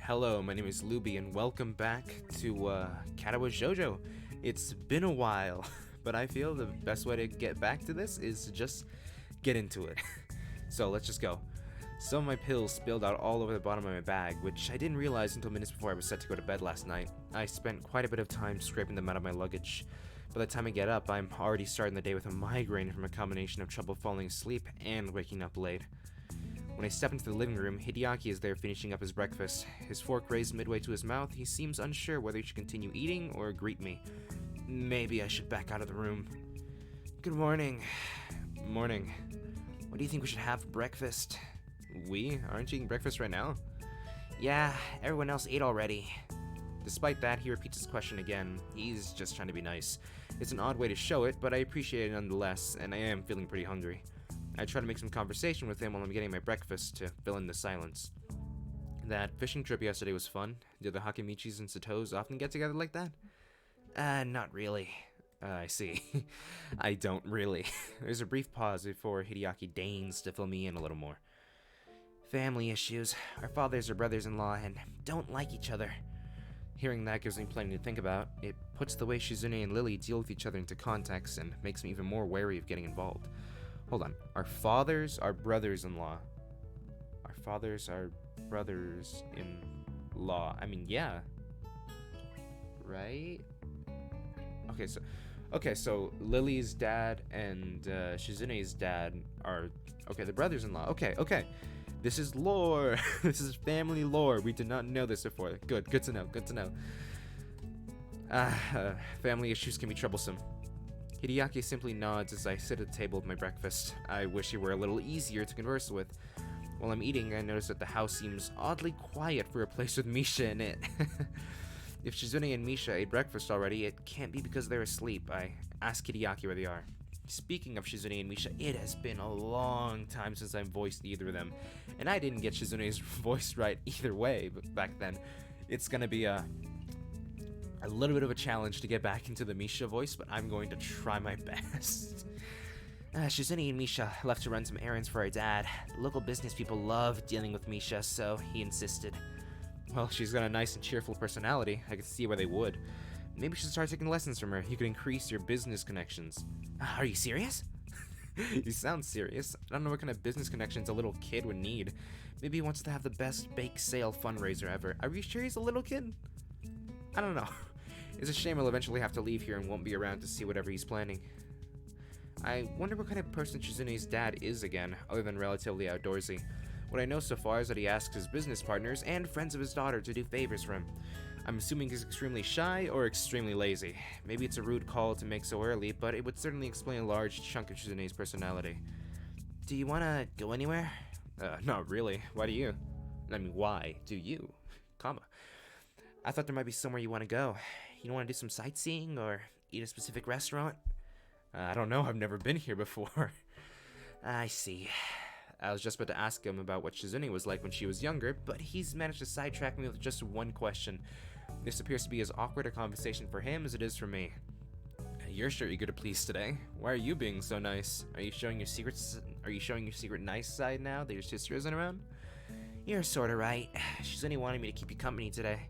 Hello, my name is Luby, and welcome back to Katawa Shoujo. It's been a while, but I feel the best way to get back to this is to just get into it. So let's just go. Some of my pills spilled out all over the bottom of my bag, which I didn't realize until minutes before I was set to go to bed last night. I spent quite a bit of time scraping them out of my luggage. By the time I get up, I'm already starting the day with a migraine from a combination of trouble falling asleep and waking up late. When I step into the living room, Hideaki is there finishing up his breakfast. His fork raised midway to his mouth, he seems unsure whether he should continue eating or greet me. Maybe I should back out of the room. Good morning. Morning. What do you think we should have for breakfast? We? Aren't you eating breakfast right now? Yeah, everyone else ate already. Despite that, he repeats his question again. He's just trying to be nice. It's an odd way to show it, but I appreciate it nonetheless, and I am feeling pretty hungry. I try to make some conversation with him while I'm getting my breakfast to fill in the silence. That fishing trip yesterday was fun. Do the Hakimichis and Satos often get together like that? Not really. I see. I don't really. There's a brief pause before Hideaki deigns to fill me in a little more. Family issues. Our fathers are brothers-in-law and don't like each other. Hearing that gives me plenty to think about. It puts the way Shizune and Lily deal with each other into context and makes me even more wary of getting involved. Hold on. Our fathers are brothers-in-law. Our fathers are brothers-in-law. I mean, yeah. Right? Okay, so Lily's dad and Shizune's dad are... Okay, the brothers-in-law. Okay. This is lore. This is family lore. We did not know this before. Good to know. Family issues can be troublesome. Hideaki simply nods as I sit at the table with my breakfast. I wish he were a little easier to converse with. While I'm eating, I notice that the house seems oddly quiet for a place with Misha in it. If Shizune and Misha ate breakfast already, it can't be because they're asleep. I ask Hideaki where they are. Speaking of Shizune and Misha, it has been a long time since I've voiced either of them, and I didn't get Shizune's voice right either way back then. It's gonna be a little bit of a challenge to get back into the Misha voice, but I'm going to try my best. Shizune and Misha left to run some errands for our dad. The local business people love dealing with Misha, so he insisted. Well, she's got a nice and cheerful personality. I can see why they would. Maybe you should start taking lessons from her. You could increase your business connections. Are you serious? You sound serious. I don't know what kind of business connections a little kid would need. Maybe he wants to have the best bake sale fundraiser ever. Are you sure he's a little kid? I don't know. It's a shame I'll eventually have to leave here and won't be around to see whatever he's planning. I wonder what kind of person Shizune's dad is again, other than relatively outdoorsy. What I know so far is that he asks his business partners and friends of his daughter to do favors for him. I'm assuming he's extremely shy or extremely lazy. Maybe it's a rude call to make so early, but it would certainly explain a large chunk of Shizune's personality. Do you want to go anywhere? Not really. Why do you? I mean, why do you? I thought there might be somewhere you want to go. You don't want to do some sightseeing or eat a specific restaurant? I don't know. I've never been here before. I see. I was just about to ask him about what Shizune was like when she was younger, but he's managed to sidetrack me with just one question. This appears to be as awkward a conversation for him as it is for me. You're sure eager to please today. Why are you being so nice? Are you showing your secrets? Are you showing your secret nice side now that your sister isn't around? You're sorta right. Shizune wanted me to keep you company today.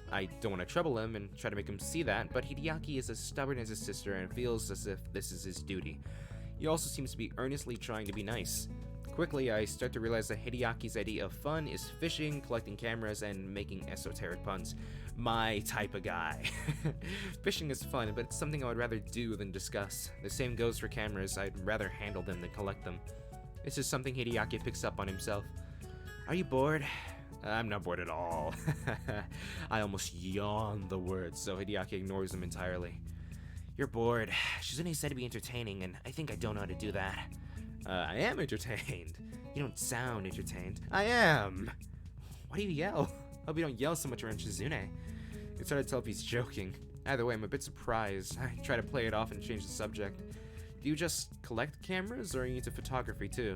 I don't want to trouble him and try to make him see that, but Hideaki is as stubborn as his sister and feels as if this is his duty. He also seems to be earnestly trying to be nice. Quickly, I start to realize that Hideaki's idea of fun is fishing, collecting cameras, and making esoteric puns. My type of guy. Fishing is fun, but it's something I would rather do than discuss. The same goes for cameras. I'd rather handle them than collect them. This is something Hideaki picks up on himself. Are you bored? I'm not bored at all. I almost yawned the words, so Hideaki ignores them entirely. You're bored. Shizune said to be entertaining, and I think I don't know how to do that. I am entertained. You don't sound entertained. I am. Why do you yell? Hope you don't yell so much around Shizune. It's hard to tell if he's joking. Either way, I'm a bit surprised. I try to play it off and change the subject. Do you just collect cameras, or are you into photography too?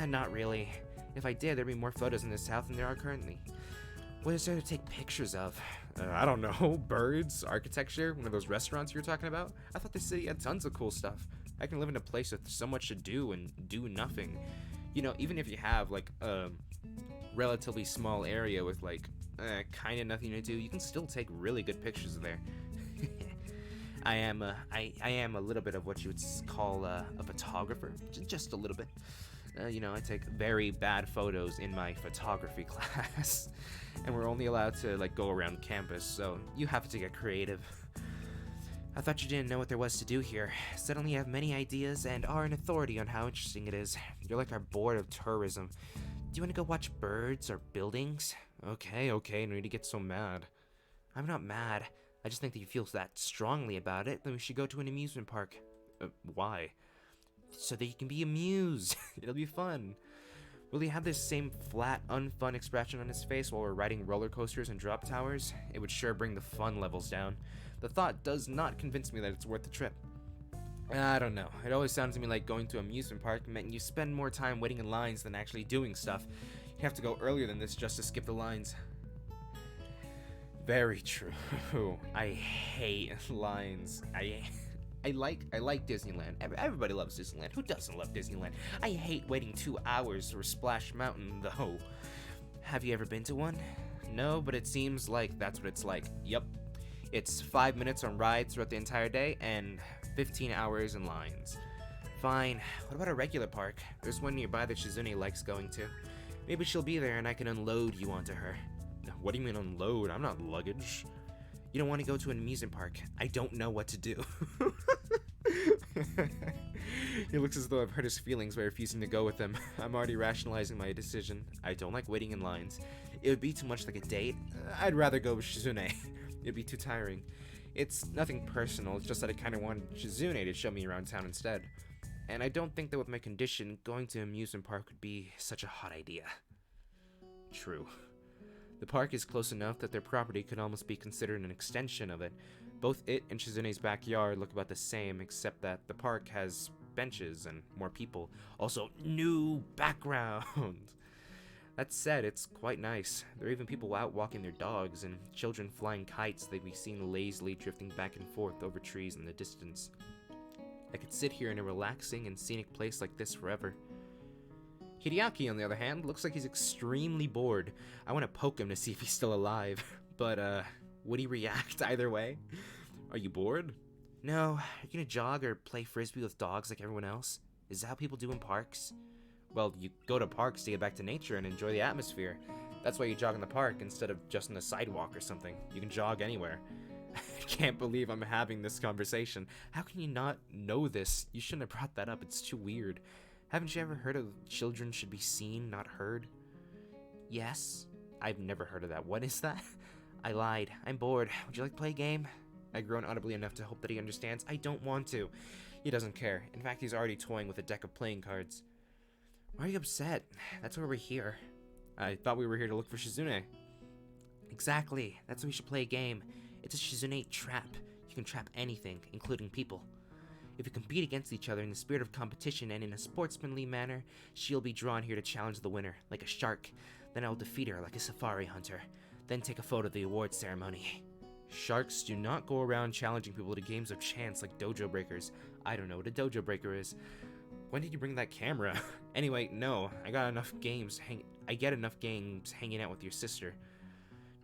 Not really. If I did, there'd be more photos in this house than there are currently. What is there to take pictures of? I don't know. Birds? Architecture? One of those restaurants you were talking about? I thought the city had tons of cool stuff. I can live in a place with so much to do and do nothing. You know, even if you have, like, relatively small area with like kind of nothing to do, you can still take really good pictures there. I am a little bit of what you would call a photographer, just a little bit. I take very bad photos in my photography class, and we're only allowed to like go around campus, so you have to get creative. I thought you didn't know what there was to do here. Suddenly you have many ideas and are an authority on how interesting it is. You're like our board of tourism. Do you want to go watch birds or buildings? Okay, no need to get so mad. I'm not mad. I just think that you feel that strongly about it, then we should go to an amusement park. Why? So that you can be amused. It'll be fun. Will he have this same flat, unfun expression on his face while we're riding roller coasters and drop towers? It would sure bring the fun levels down. The thought does not convince me that it's worth the trip. I don't know. It always sounds to me like going to an amusement park meant you spend more time waiting in lines than actually doing stuff. You have to go earlier than this just to skip the lines. Very true. I hate lines. I like Disneyland. Everybody loves Disneyland. Who doesn't love Disneyland? I hate waiting 2 hours for Splash Mountain, though. Have you ever been to one? No, but it seems like that's what it's like. Yep. It's 5 minutes on rides throughout the entire day and 15 hours in lines. Fine. What about a regular park? There's one nearby that Shizune likes going to. Maybe she'll be there and I can unload you onto her. What do you mean unload? I'm not luggage. You don't want to go to an amusement park. I don't know what to do. He looks as though I've hurt his feelings by refusing to go with him. I'm already rationalizing my decision. I don't like waiting in lines. It would be too much like a date. I'd rather go with Shizune. It'd be too tiring. It's nothing personal, it's just that I kind of wanted Shizune to show me around town instead. And I don't think that with my condition, going to an amusement park would be such a hot idea. True. The park is close enough that their property could almost be considered an extension of it. Both it and Shizune's backyard look about the same, except that the park has benches and more people. Also, new background! That said, it's quite nice. There are even people out walking their dogs, and children flying kites that we've seen lazily drifting back and forth over trees in the distance. I could sit here in a relaxing and scenic place like this forever. Hideaki, on the other hand, looks like he's extremely bored. I want to poke him to see if he's still alive, but, would he react either way? Are you bored? No. Are you gonna jog or play frisbee with dogs like everyone else? Is that how people do in parks? Well, you go to parks to get back to nature and enjoy the atmosphere. That's why you jog in the park instead of just on the sidewalk or something. You can jog anywhere. I can't believe I'm having this conversation. How can you not know this? You shouldn't have brought that up. It's too weird. Haven't you ever heard of children should be seen, not heard? Yes. I've never heard of that. What is that? I lied. I'm bored. Would you like to play a game? I groan audibly enough to hope that he understands. I don't want to. He doesn't care. In fact, he's already toying with a deck of playing cards. Why are you upset? That's why we're here. I thought we were here to look for Shizune. Exactly. That's why we should play a game. It's a Shizune trap. You can trap anything, including people. If we compete against each other in the spirit of competition and in a sportsmanly manner, she'll be drawn here to challenge the winner, like a shark. Then I'll defeat her like a safari hunter. Then take a photo of the award ceremony. Sharks do not go around challenging people to games of chance like dojo breakers. I don't know what a dojo breaker is. When did you bring that camera? Anyway, no, I get enough games hanging out with your sister.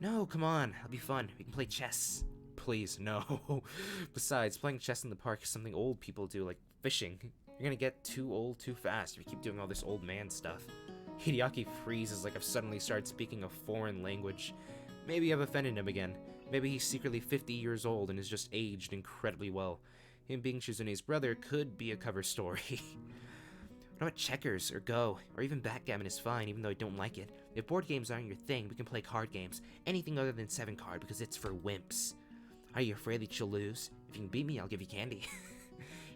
No, come on, it'll be fun. We can play chess. Please, no. Besides, playing chess in the park is something old people do, like fishing. You're gonna get too old too fast if you keep doing all this old man stuff. Hideaki freezes like I've suddenly started speaking a foreign language. Maybe I've offended him again. Maybe he's secretly 50 years old and has just aged incredibly well. Him being Shizune's brother could be a cover story. What about checkers, or Go, or even backgammon is fine, even though I don't like it. If board games aren't your thing, we can play card games. Anything other than 7 card, because it's for wimps. Are you afraid that you'll lose? If you can beat me, I'll give you candy.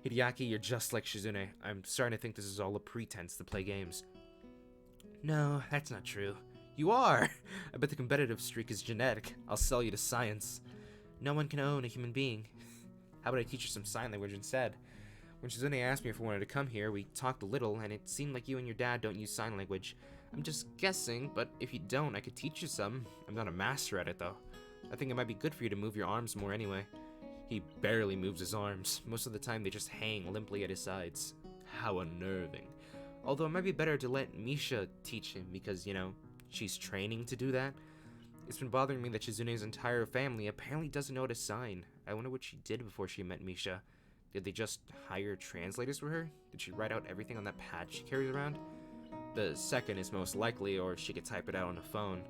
Hideaki, you're just like Shizune. I'm starting to think this is all a pretense to play games. No, that's not true. You are! I bet the competitive streak is genetic. I'll sell you to science. No one can own a human being. How about I teach you some sign language instead? When Shizune asked me if I wanted to come here, we talked a little, and it seemed like you and your dad don't use sign language. I'm just guessing, but if you don't, I could teach you some. I'm not a master at it, though. I think it might be good for you to move your arms more anyway. He barely moves his arms. Most of the time, they just hang limply at his sides. How unnerving. Although it might be better to let Misha teach him, because, she's training to do that? It's been bothering me that Shizune's entire family apparently doesn't know how to sign. I wonder what she did before she met Misha. Did they just hire translators for her? Did she write out everything on that pad she carries around? The second is most likely, or she could type it out on a phone.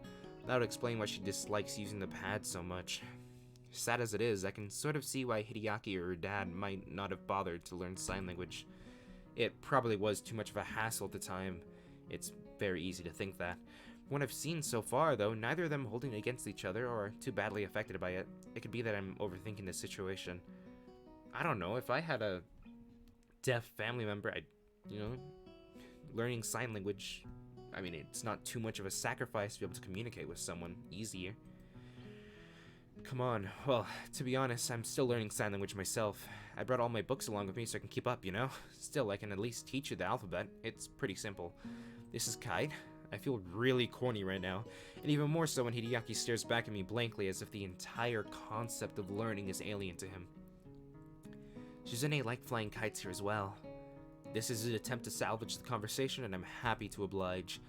That would explain why she dislikes using the pad so much. Sad as it is, I can sort of see why Hideaki or her dad might not have bothered to learn sign language. It probably was too much of a hassle at the time. It's very easy to think that. From what I've seen so far, though, neither of them holding it against each other or are too badly affected by it. It could be that I'm overthinking the situation. I don't know, if I had a deaf family member, I'd, learning sign language, I mean, it's not too much of a sacrifice to be able to communicate with someone easier. Come on, well, to be honest, I'm still learning sign language myself. I brought all my books along with me so I can keep up, Still, I can at least teach you the alphabet. It's pretty simple. This is Kite. I feel really corny right now, and even more so when Hideaki stares back at me blankly as if the entire concept of learning is alien to him. Shizune liked flying kites here as well. This is an attempt to salvage the conversation, and I'm happy to oblige.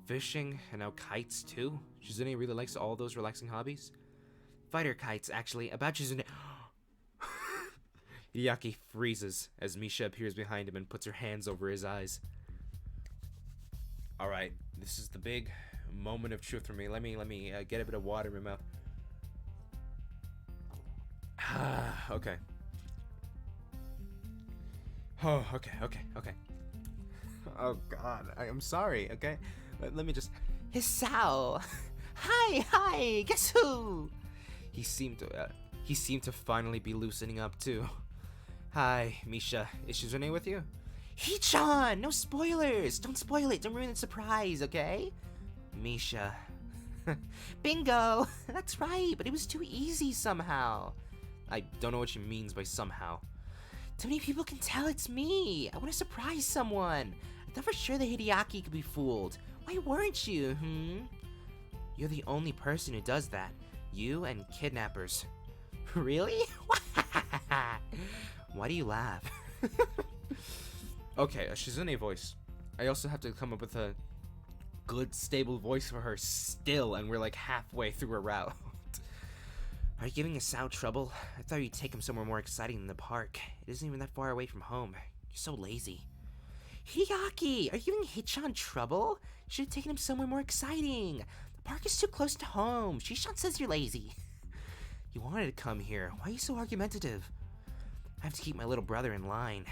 Fishing, and now kites too? Shizune really likes all those relaxing hobbies? Fighter kites, actually. About Shizune... Hideaki freezes as Misha appears behind him and puts her hands over his eyes. Alright, this is the big moment of truth for me. Let me get a bit of water in my mouth. Okay. Oh, okay. Oh god, I'm sorry, okay? Let me just... Hisao! Hi, guess who? He seemed to finally be loosening up too. Hi, Misha. Is Shizune with you? Hee-chan! No spoilers! Don't spoil it, don't ruin the surprise, okay? Misha. Bingo! That's right, but it was too easy somehow. I don't know what she means by somehow. Too many people can tell it's me. I want to surprise someone. I thought for sure that Hideaki could be fooled. Why weren't you, You're the only person who does that. You and kidnappers. Really? Why do you laugh? Okay, a Shizune voice. I also have to come up with a good, stable voice for her still, and we're like halfway through a route. Are you giving Hisao trouble? I thought you'd take him somewhere more exciting than the park. It isn't even that far away from home. You're so lazy. Hideaki, are you giving Hichan trouble? You should have taken him somewhere more exciting. The park is too close to home. Shishan says you're lazy. You wanted to come here. Why are you so argumentative? I have to keep my little brother in line.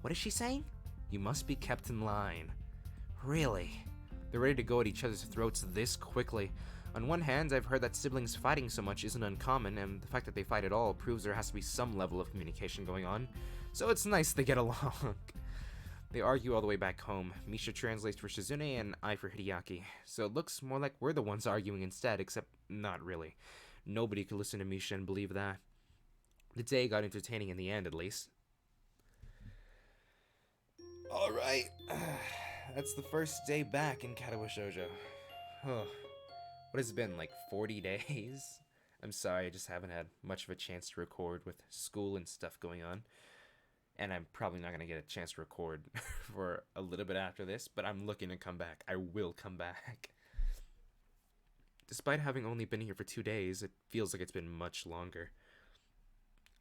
What is she saying? You must be kept in line. Really? They're ready to go at each other's throats this quickly. On one hand, I've heard that siblings fighting so much isn't uncommon, and the fact that they fight at all proves there has to be some level of communication going on. So it's nice they get along. They argue all the way back home. Misha translates for Shizune and I for Hideaki. So it looks more like we're the ones arguing instead, except not really. Nobody could listen to Misha and believe that. The day got entertaining in the end, at least. Alright. That's the first day back in Katawa Shoujo. Oh. What has it been, like 40 days? I'm sorry, I just haven't had much of a chance to record with school and stuff going on. And I'm probably not going to get a chance to record for a little bit after this, but I'm looking to come back. I will come back. Despite having only been here for 2 days, it feels like it's been much longer.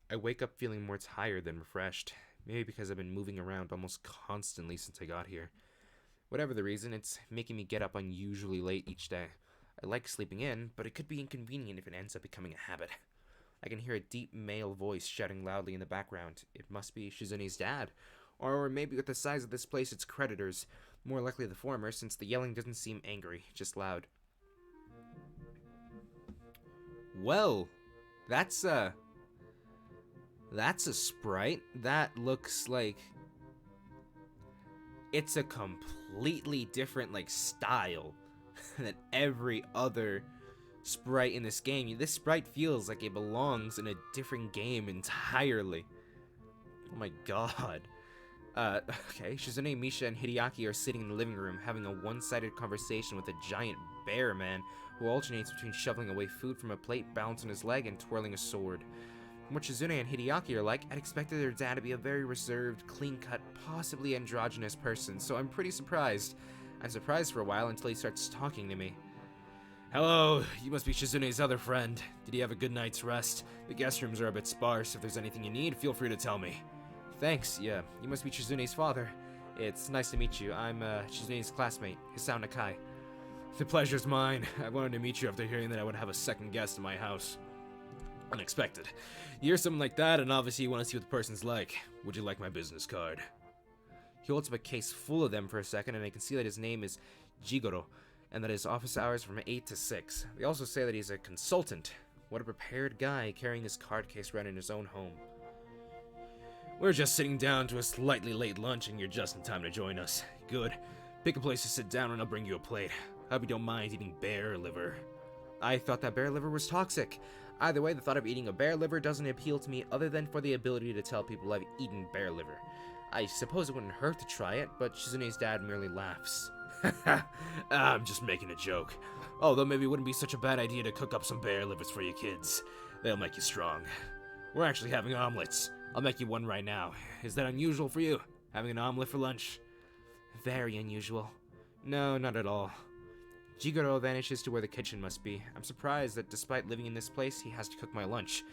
I wake up feeling more tired than refreshed, maybe because I've been moving around almost constantly since I got here. Whatever the reason, it's making me get up unusually late each day. I like sleeping in, but it could be inconvenient if it ends up becoming a habit. I can hear a deep male voice shouting loudly in the background. It must be Shizune's dad. Or maybe with the size of this place, it's creditors. More likely the former, since the yelling doesn't seem angry, just loud. Well, that's a sprite. That looks like... It's a completely different, style than every other sprite in this game. This sprite feels like it belongs in a different game entirely. Oh my god. Okay, Shizune, Misha, and Hideaki are sitting in the living room having a one-sided conversation with a giant bear man who alternates between shoveling away food from a plate, balancing his leg, and twirling a sword. From what Shizune and Hideaki are like, I'd expected their dad to be a very reserved, clean-cut, possibly androgynous person, so I'm pretty surprised. I'm surprised for a while until he starts talking to me. Hello, you must be Shizune's other friend. Did he have a good night's rest? The guest rooms are a bit sparse. If there's anything you need, feel free to tell me. Thanks, yeah. You must be Shizune's father. It's nice to meet you. I'm Shizune's classmate, Hisao Nakai. The pleasure's mine. I wanted to meet you after hearing that I would have a second guest in my house. Unexpected. You hear something like that, and obviously you want to see what the person's like. Would you like my business card? He holds up a case full of them for a second, and I can see that his name is Jigoro, and that his office hours from 8 to 6. They also say that he's a consultant. What a prepared guy, carrying his card case around in his own home. We're just sitting down to a slightly late lunch, and you're just in time to join us. Good. Pick a place to sit down, and I'll bring you a plate. Hope you don't mind eating bear liver. I thought that bear liver was toxic. Either way, the thought of eating a bear liver doesn't appeal to me other than for the ability to tell people I've eaten bear liver. I suppose it wouldn't hurt to try it, but Shizune's dad merely laughs. I'm just making a joke. Although maybe it wouldn't be such a bad idea to cook up some bear livers for your kids. They'll make you strong. We're actually having omelets. I'll make you one right now. Is that unusual for you? Having an omelet for lunch? Very unusual. No, not at all. Jigoro vanishes to where the kitchen must be. I'm surprised that despite living in this place, he has to cook my lunch.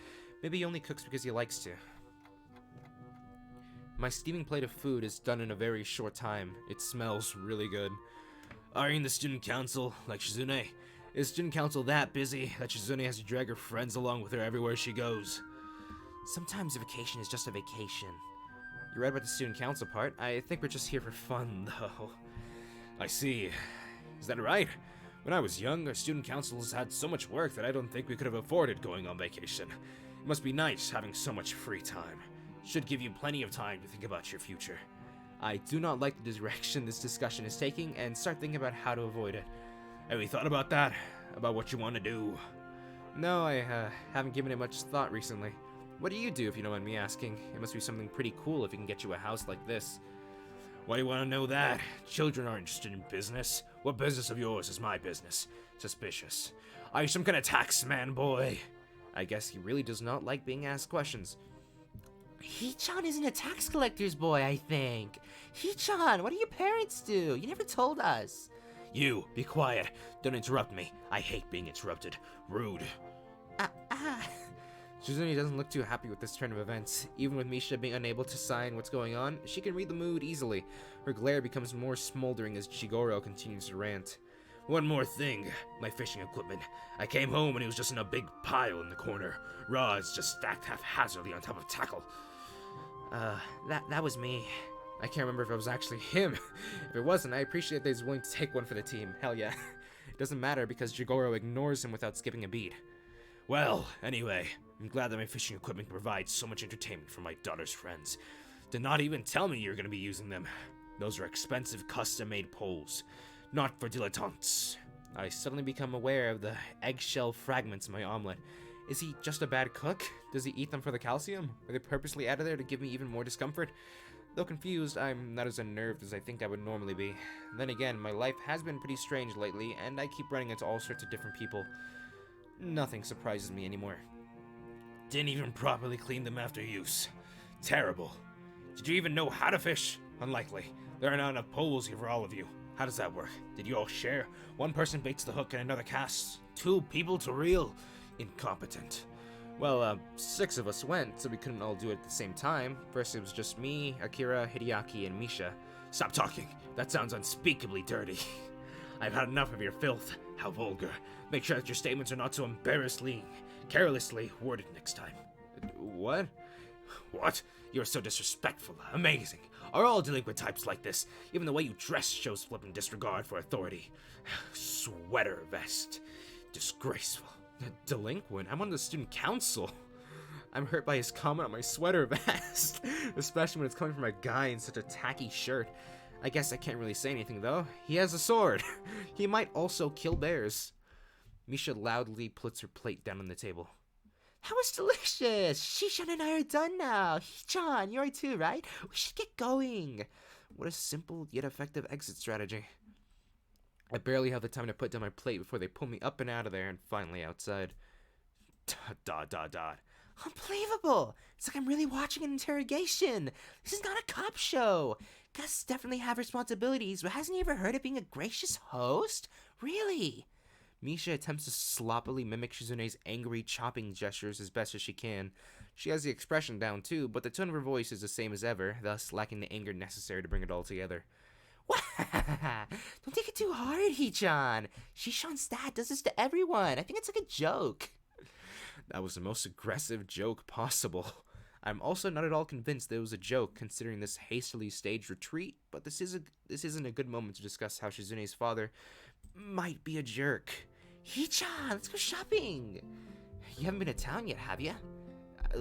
Maybe he only cooks because he likes to. My steaming plate of food is done in a very short time. It smells really good. Are you in the student council, like Shizune? Is student council that busy that Shizune has to drag her friends along with her everywhere she goes? Sometimes a vacation is just a vacation. You're right about the student council part. I think we're just here for fun, though. I see. Is that right? When I was young, our student councils had so much work that I don't think we could have afforded going on vacation. It must be nice having so much free time. Should give you plenty of time to think about your future. I do not like the direction this discussion is taking and start thinking about how to avoid it. Have you thought about that? About what you want to do? No, I haven't given it much thought recently. What do you do, if you don't mind me asking? It must be something pretty cool if it can get you a house like this. Why do you want to know that? Children are interested in business. What business of yours is my business? Suspicious. Are you some kind of tax man, boy? I guess he really does not like being asked questions. Hee-chan isn't a tax collector's boy, I think. Hee-chan, what do your parents do? You never told us. You, be quiet. Don't interrupt me. I hate being interrupted. Rude. Shizune doesn't look too happy with this turn of events. Even with Misha being unable to sign what's going on, she can read the mood easily. Her glare becomes more smoldering as Jigoro continues to rant. One more thing, my fishing equipment. I came home and it was just in a big pile in the corner. Rods just stacked haphazardly on top of tackle. That was me. I can't remember if it was actually him. If it wasn't, I appreciate that he's willing to take one for the team. Hell yeah. It doesn't matter because Jigoro ignores him without skipping a beat. Well, anyway, I'm glad that my fishing equipment provides so much entertainment for my daughter's friends. Did not even tell me you're going to be using them. Those are expensive custom-made poles. Not for dilettantes. I suddenly become aware of the eggshell fragments in my omelet. Is he just a bad cook? Does he eat them for the calcium? Are they purposely added there to give me even more discomfort? Though confused, I'm not as unnerved as I think I would normally be. Then again, my life has been pretty strange lately, and I keep running into all sorts of different people. Nothing surprises me anymore. Didn't even properly clean them after use. Terrible. Did you even know how to fish? Unlikely. There are not enough poles here for all of you. How does that work? Did you all share? One person baits the hook and another casts. 2 people to reel? Incompetent. Well, 6 of us went, so we couldn't all do it at the same time. First it was just me, Akira, Hideaki, and Misha. Stop talking. That sounds unspeakably dirty. I've had enough of your filth. How vulgar. Make sure that your statements are not so carelessly worded next time. What? What? You're so disrespectful. Amazing. Are all delinquent types like this? Even the way you dress shows flippant disregard for authority. Sweater vest. Disgraceful. Delinquent? I'm on the student council. I'm hurt by his comment on my sweater vest. Especially when it's coming from a guy in such a tacky shirt. I guess I can't really say anything though. He has a sword. He might also kill bears. Misha loudly puts her plate down on the table. That was delicious! Shishan and I are done now. Hee-chan, you are too, right? We should get going. What a simple yet effective exit strategy. I barely have the time to put down my plate before they pull me up and out of there and finally outside. Dot. Unbelievable! It's like I'm really watching an interrogation. This is not a cop show. Gus definitely have responsibilities, but hasn't he ever heard of being a gracious host? Really? Misha attempts to sloppily mimic Shizune's angry chopping gestures as best as she can. She has the expression down too, but the tone of her voice is the same as ever, thus lacking the anger necessary to bring it all together. Don't take it too hard, Hee-chan. Shishan's dad does this to everyone. I think it's like a joke. That was the most aggressive joke possible. I'm also not at all convinced that it was a joke, considering this hastily staged retreat, but this isn't a good moment to discuss how Shizune's father might be a jerk. Hee-chan, let's go shopping. You haven't been to town yet, have you?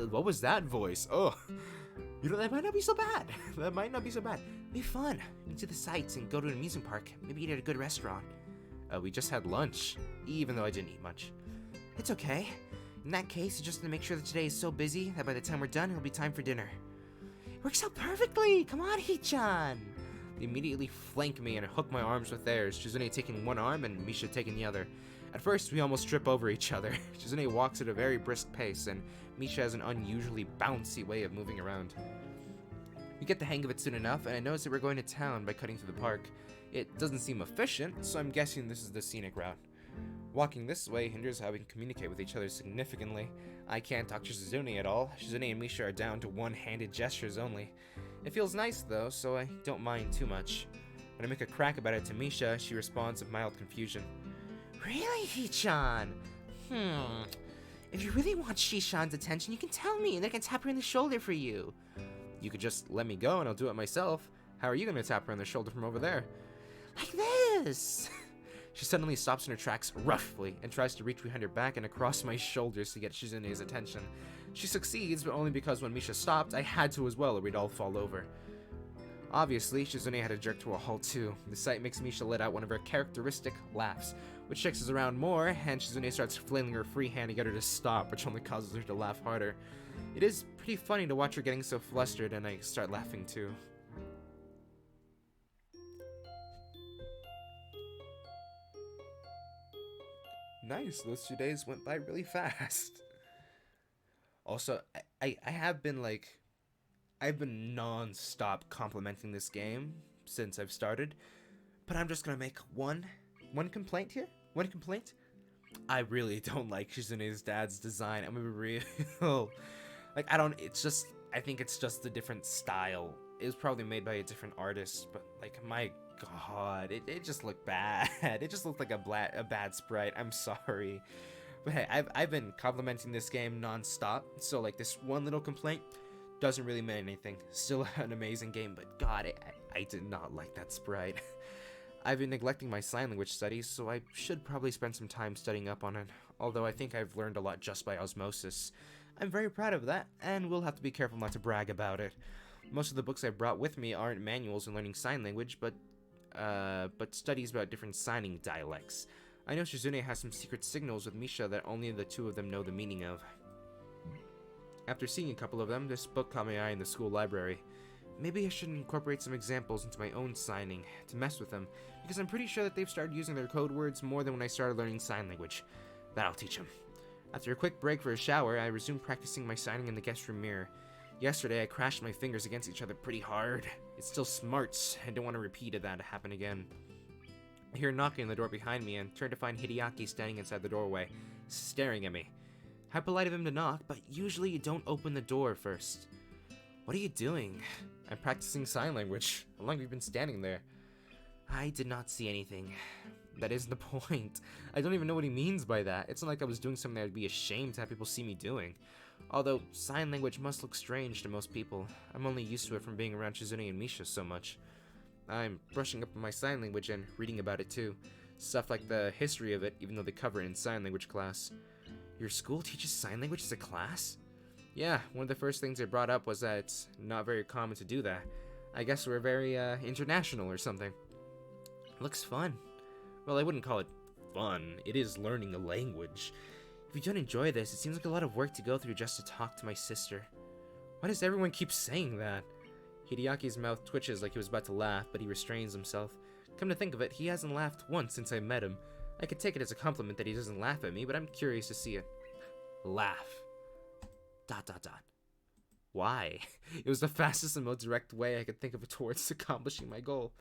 What was that voice? Oh, that might not be so bad. That might not be so bad. It'll be fun. We can see the sights and go to an amusement park. Maybe eat at a good restaurant. We just had lunch, even though I didn't eat much. It's okay. In that case, you just have to make sure that today is so busy that by the time we're done, it'll be time for dinner. It works out perfectly. Come on, Hee-chan. They immediately flank me and hook my arms with theirs, Shizune taking one arm and Misha taking the other. At first, we almost trip over each other. Shizune walks at a very brisk pace, and Misha has an unusually bouncy way of moving around. We get the hang of it soon enough, and I notice that we're going to town by cutting through the park. It doesn't seem efficient, so I'm guessing this is the scenic route. Walking this way hinders how we can communicate with each other significantly. I can't talk to Shizune at all. Shizune and Misha are down to one-handed gestures only. It feels nice though, so I don't mind too much. When I make a crack about it to Misha, she responds with mild confusion. Really, Hee-chan? If you really want Shishan's attention, you can tell me, and I can tap her on the shoulder for you. You could just let me go and I'll do it myself. How are you gonna tap her on the shoulder from over there? Like this! She suddenly stops in her tracks roughly and tries to reach behind her back and across my shoulders to get Shizune's attention. She succeeds, but only because when Misha stopped, I had to as well or we'd all fall over. Obviously, Shizune had to jerk to a halt too. The sight makes Misha let out one of her characteristic laughs, which shakes us around more, and Shizune starts flailing her free hand to get her to stop, which only causes her to laugh harder. It is pretty funny to watch her getting so flustered, and I start laughing too. Nice, those 2 days went by really fast. Also, I have been I've been non-stop complimenting this game since I've started, but I'm just gonna make one complaint here. One complaint. I really don't like Shizune's dad's design. I'm gonna be real. I think it's just a different style. It was probably made by a different artist, but my god, it just looked bad. It just looked like a bad sprite. I'm sorry. But hey, I've been complimenting this game non-stop, so this one little complaint doesn't really mean anything. Still an amazing game, but god, I did not like that sprite. I've been neglecting my sign language studies, so I should probably spend some time studying up on it, although I think I've learned a lot just by osmosis. I'm very proud of that, and we'll have to be careful not to brag about it. Most of the books I've brought with me aren't manuals on learning sign language, but studies about different signing dialects. I know Shizune has some secret signals with Misha that only the two of them know the meaning of. After seeing a couple of them, this book caught my eye in the school library. Maybe I should incorporate some examples into my own signing to mess with them, because I'm pretty sure that they've started using their code words more than when I started learning sign language. That'll teach them. After a quick break for a shower, I resumed practicing my signing in the guest room mirror. Yesterday, I crashed my fingers against each other pretty hard. It still smarts. I don't want to repeat that to happen again. I hear knocking on the door behind me and turn to find Hideaki standing inside the doorway, staring at me. How polite of him to knock, but usually you don't open the door first. What are you doing? I'm practicing sign language. How long have you been standing there? I did not see anything. That isn't the point. I don't even know what he means by that. It's not like I was doing something I'd be ashamed to have people see me doing. Although, sign language must look strange to most people. I'm only used to it from being around Shizune and Misha so much. I'm brushing up on my sign language and reading about it too. Stuff like the history of it, even though they cover it in sign language class. Your school teaches sign language as a class? Yeah, one of the first things they brought up was that it's not very common to do that. I guess we're very, international or something. Looks fun. Well, I wouldn't call it fun. It is learning a language. If you don't enjoy this, it seems like a lot of work to go through just to talk to my sister. Why does everyone keep saying that? Hideaki's mouth twitches like he was about to laugh, but he restrains himself. Come to think of it, he hasn't laughed once since I met him. I could take it as a compliment that he doesn't laugh at me, but I'm curious to see it. Laugh. ... Why? It was the fastest and most direct way I could think of towards accomplishing my goal.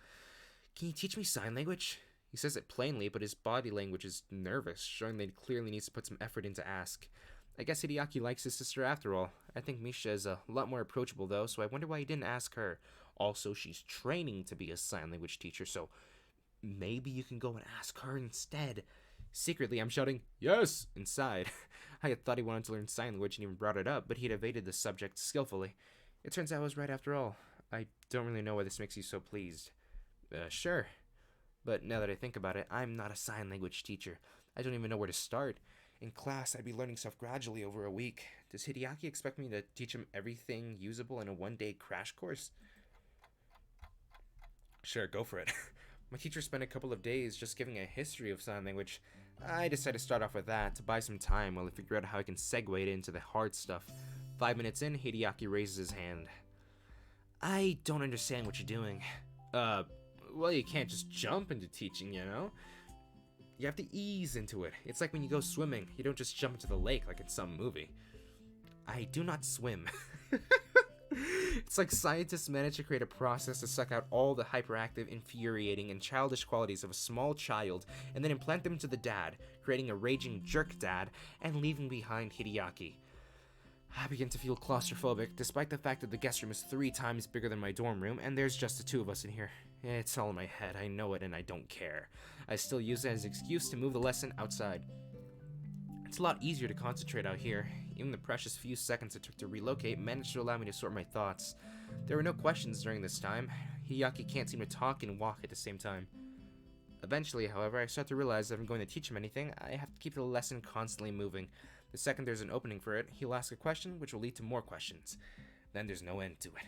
Can you teach me sign language? He says it plainly, but his body language is nervous, showing that he clearly needs to put some effort in to ask. I guess Hideaki likes his sister after all. I think Misha is a lot more approachable though, so I wonder why he didn't ask her. Also, she's training to be a sign language teacher, so maybe you can go and ask her instead. Secretly, I'm shouting, "Yes!" inside. I had thought he wanted to learn sign language and even brought it up, but he'd evaded the subject skillfully. It turns out I was right after all. I don't really know why this makes you so pleased. Sure. But now that I think about it, I'm not a sign language teacher. I don't even know where to start. In class, I'd be learning stuff gradually over a week. Does Hideaki expect me to teach him everything usable in a one-day crash course? Sure, go for it. My teacher spent a couple of days just giving a history of sign language. I decided to start off with that to buy some time while I figure out how I can segue it into the hard stuff. 5 minutes in, Hideaki raises his hand. I don't understand what you're doing. Well, you can't just jump into teaching, you know? You have to ease into it. It's like when you go swimming. You don't just jump into the lake like in some movie. I do not swim. It's like scientists manage to create a process to suck out all the hyperactive, infuriating, and childish qualities of a small child and then implant them into the dad, creating a raging jerk dad and leaving behind Hideaki. I begin to feel claustrophobic, despite the fact that the guest room is 3 times bigger than my dorm room, and there's just the 2 of us in here. It's all in my head, I know it, and I don't care. I still use it as an excuse to move the lesson outside. It's a lot easier to concentrate out here. Even the precious few seconds it took to relocate managed to allow me to sort my thoughts. There were no questions during this time. Hideaki can't seem to talk and walk at the same time. Eventually, however, I start to realize that if I'm going to teach him anything, I have to keep the lesson constantly moving. The second there's an opening for it, he'll ask a question, which will lead to more questions. Then there's no end to it.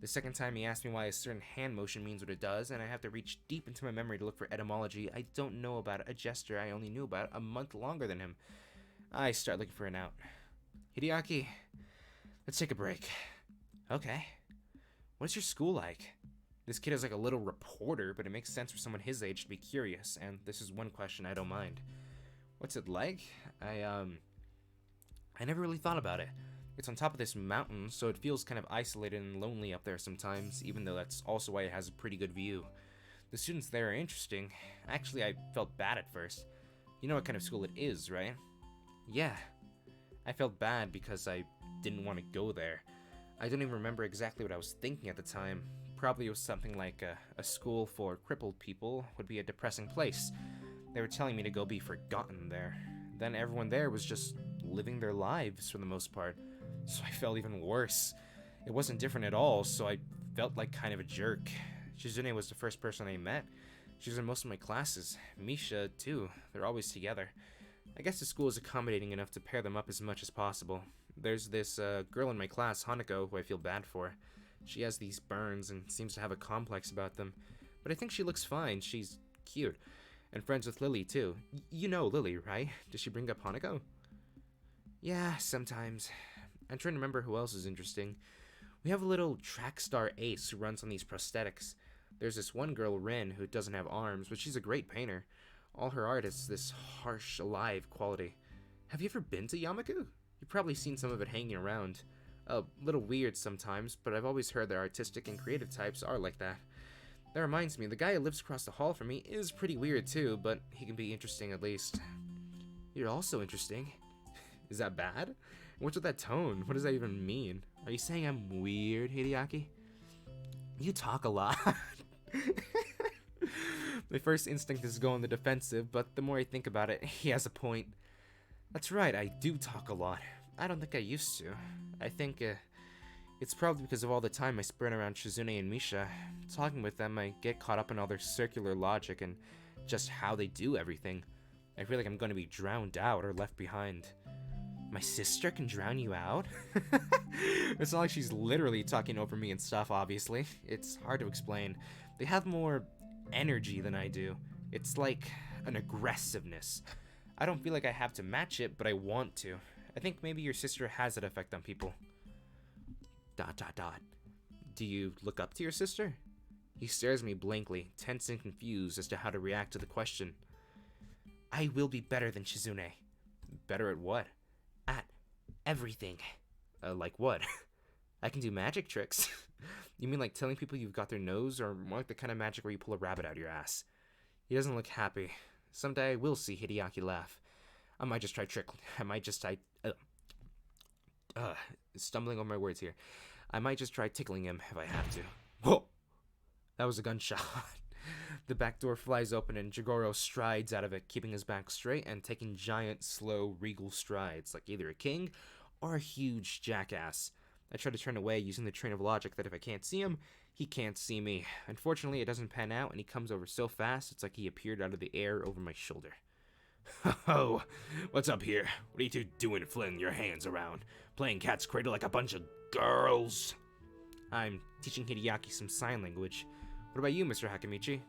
The second time he asked me why a certain hand motion means what it does, and I have to reach deep into my memory to look for etymology I don't know about, a gesture I only knew about a month longer than him. I start looking for an out. Hideaki, let's take a break. Okay. What's your school like? This kid is like a little reporter, but it makes sense for someone his age to be curious, and this is one question I don't mind. What's it like? I never really thought about it. It's on top of this mountain, so it feels kind of isolated and lonely up there sometimes, even though that's also why it has a pretty good view. The students there are interesting. Actually, I felt bad at first. You know what kind of school it is, right? Yeah. I felt bad because I didn't want to go there. I don't even remember exactly what I was thinking at the time. Probably it was something like a school for crippled people would be a depressing place. They were telling me to go be forgotten there. Then everyone there was just living their lives for the most part. So I felt even worse. It wasn't different at all, so I felt like kind of a jerk. Shizune was the first person I met. She was in most of my classes. Misha, too. They're always together. I guess the school is accommodating enough to pair them up as much as possible. There's this girl in my class, Hanako, who I feel bad for. She has these burns and seems to have a complex about them. But I think she looks fine. She's cute. And friends with Lily, too. You know Lily, right? Does she bring up Hanako? Yeah, sometimes. I'm trying to remember who else is interesting. We have a little track star ace who runs on these prosthetics. There's this one girl, Rin, who doesn't have arms, but she's a great painter. All her art has this harsh, alive quality. Have you ever been to Yamaku? You've probably seen some of it hanging around. A little weird sometimes, but I've always heard that artistic and creative types are like that. That reminds me, the guy who lives across the hall from me is pretty weird too, but he can be interesting at least. You're also interesting. Is that bad? What's with that tone? What does that even mean? Are you saying I'm weird, Hideaki? You talk a lot. My first instinct is to go on the defensive, but the more I think about it, he has a point. That's right, I do talk a lot. I don't think I used to. I think it's probably because of all the time I spend around Shizune and Misha. Talking with them, I get caught up in all their circular logic and just how they do everything. I feel like I'm going to be drowned out or left behind. My sister can drown you out? It's not like she's literally talking over me and stuff, obviously. It's hard to explain. They have more energy than I do. It's like an aggressiveness. I don't feel like I have to match it, but I want to. I think maybe your sister has that effect on people. ... Do you look up to your sister? He stares at me blankly, tense and confused as to how to react to the question. I will be better than Shizune. Better at what? At everything. Like what? I can do magic tricks. You mean like telling people you've got their nose, or more like the kind of magic where you pull a rabbit out of your ass? He doesn't look happy. Someday I will see Hideaki laugh. I might just try stumbling over my words here. I might just try tickling him if I have to. Whoa! That was a gunshot. The back door flies open and Jigoro strides out of it, keeping his back straight and taking giant, slow, regal strides, like either a king or a huge jackass. I try to turn away using the train of logic that if I can't see him, he can't see me. Unfortunately, it doesn't pan out, and he comes over so fast, it's like he appeared out of the air over my shoulder. Oh, what's up here? What are you two doing flinging your hands around? Playing cat's cradle like a bunch of girls? I'm teaching Hideaki some sign language. What about you, Mr. Hakamichi?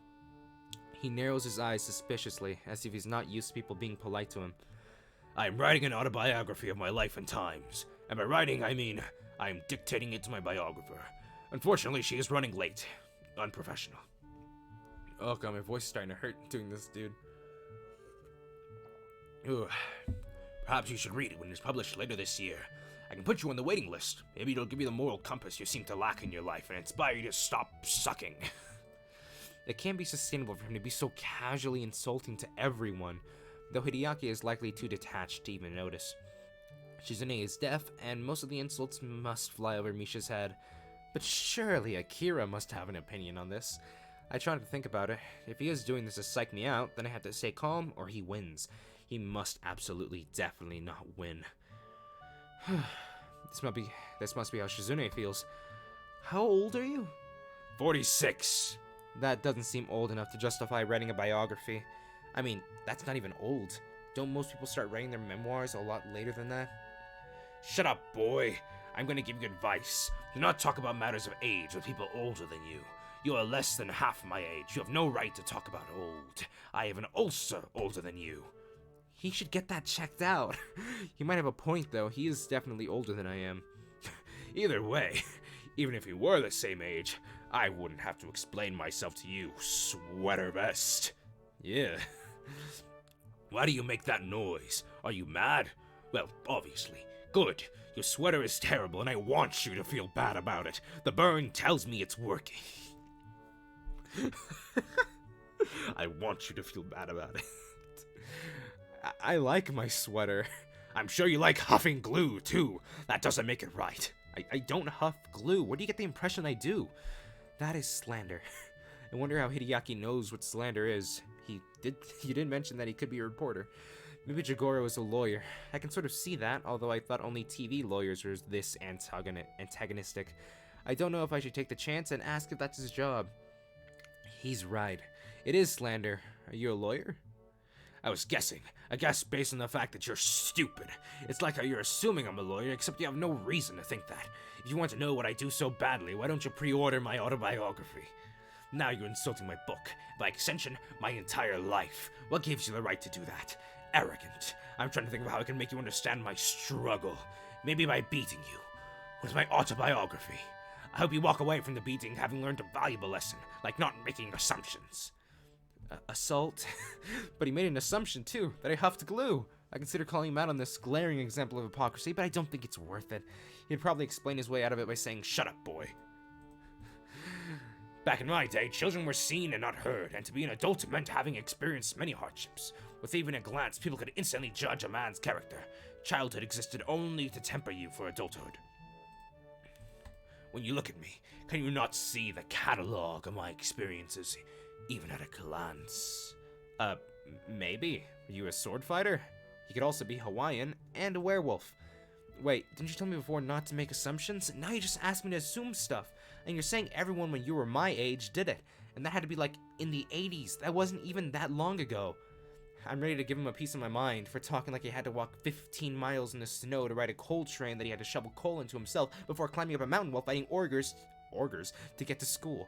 He narrows his eyes suspiciously, as if he's not used to people being polite to him. I'm writing an autobiography of my life and times. And by writing, I mean I'm dictating it to my biographer. Unfortunately, she is running late. Unprofessional. Oh god, my voice is starting to hurt doing this, dude. Ugh. Perhaps you should read it when it's published later this year. I can put you on the waiting list. Maybe it'll give you the moral compass you seem to lack in your life and inspire you to stop sucking. It can't be sustainable for him to be so casually insulting to everyone, though Hideaki is likely too detached to even notice. Shizune is deaf, and most of the insults must fly over Misha's head. But surely Akira must have an opinion on this. I try not to think about it. If he is doing this to psych me out, then I have to stay calm or he wins. He must absolutely, definitely not win. This must be how Shizune feels. How old are you? 46. That doesn't seem old enough to justify writing a biography. I mean, that's not even old. Don't most people start writing their memoirs a lot later than that? Shut up, boy. I'm going to give you advice. Do not talk about matters of age with people older than you. You are less than half my age. You have no right to talk about old. I have an ulcer older than you. He should get that checked out. He might have a point, though. He is definitely older than I am. Either way, even if we were the same age, I wouldn't have to explain myself to you, sweater vest. Yeah. Why do you make that noise? Are you mad? Well, obviously. Good. Your sweater is terrible, and I want you to feel bad about it. The burn tells me it's working. I want you to feel bad about it. I like my sweater. I'm sure you like huffing glue, too. That doesn't make it right. I don't huff glue. Where do you get the impression I do? That is slander. I wonder how Hideaki knows what slander is. You did mention that he could be a reporter. Maybe Jigoro is a lawyer. I can sort of see that, although I thought only TV lawyers were this antagonistic. I don't know if I should take the chance and ask if that's his job. He's right. It is slander. Are you a lawyer? I was guessing. I guess based on the fact that you're stupid. It's like how you're assuming I'm a lawyer, except you have no reason to think that. If you want to know what I do so badly, why don't you pre-order my autobiography? Now you're insulting my book. By extension, my entire life. What gives you the right to do that? Arrogant. I'm trying to think of how I can make you understand my struggle. Maybe by beating you. With my autobiography. I hope you walk away from the beating having learned a valuable lesson, like not making assumptions. Assault? But he made an assumption, too, that I huffed glue. I consider calling him out on this glaring example of hypocrisy, but I don't think it's worth it. He'd probably explain his way out of it by saying, "Shut up, boy." Back in my day, children were seen and not heard, and to be an adult meant having experienced many hardships. With even a glance, people could instantly judge a man's character. Childhood existed only to temper you for adulthood. When you look at me, can you not see the catalog of my experiences, even at a glance? Maybe. Are you a sword fighter? He could also be Hawaiian and a werewolf. Wait, didn't you tell me before not to make assumptions? Now you just asked me to assume stuff. And you're saying everyone when you were my age did it. And that had to be like in the 80s. That wasn't even that long ago. I'm ready to give him a piece of my mind for talking like he had to walk 15 miles in the snow to ride a coal train that he had to shovel coal into himself before climbing up a mountain while fighting ogres to get to school.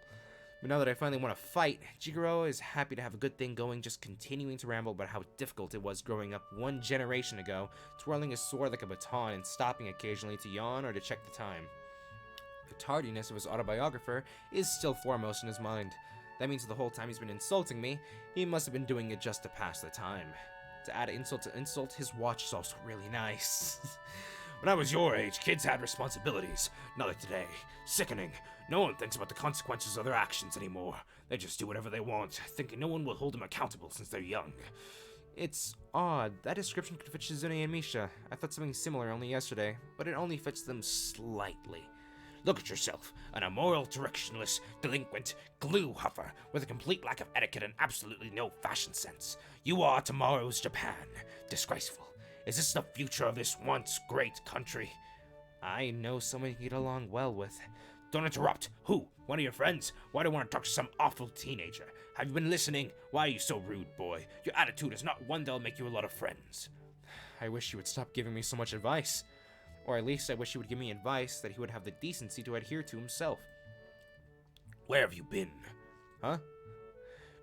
But now that I finally want to fight, Jigoro is happy to have a good thing going, just continuing to ramble about how difficult it was growing up one generation ago, twirling his sword like a baton and stopping occasionally to yawn or to check the time. The tardiness of his autobiographer is still foremost in his mind. That means the whole time he's been insulting me, he must have been doing it just to pass the time. To add insult to insult, his watch is also really nice. When I was your age, kids had responsibilities. Not like today. Sickening. No one thinks about the consequences of their actions anymore. They just do whatever they want, thinking no one will hold them accountable since they're young. It's odd. That description could fit Shizune and Misha. I thought something similar only yesterday, but it only fits them slightly. Look at yourself, an immoral, directionless, delinquent glue huffer with a complete lack of etiquette and absolutely no fashion sense. You are tomorrow's Japan. Disgraceful. Is this the future of this once great country? I know someone you can get along well with. Don't interrupt. Who? One of your friends? Why do you want to talk to some awful teenager? Have you been listening? Why are you so rude, boy? Your attitude is not one that'll make you a lot of friends. I wish you would stop giving me so much advice. Or at least I wish he would give me advice that he would have the decency to adhere to himself. Where have you been? Huh?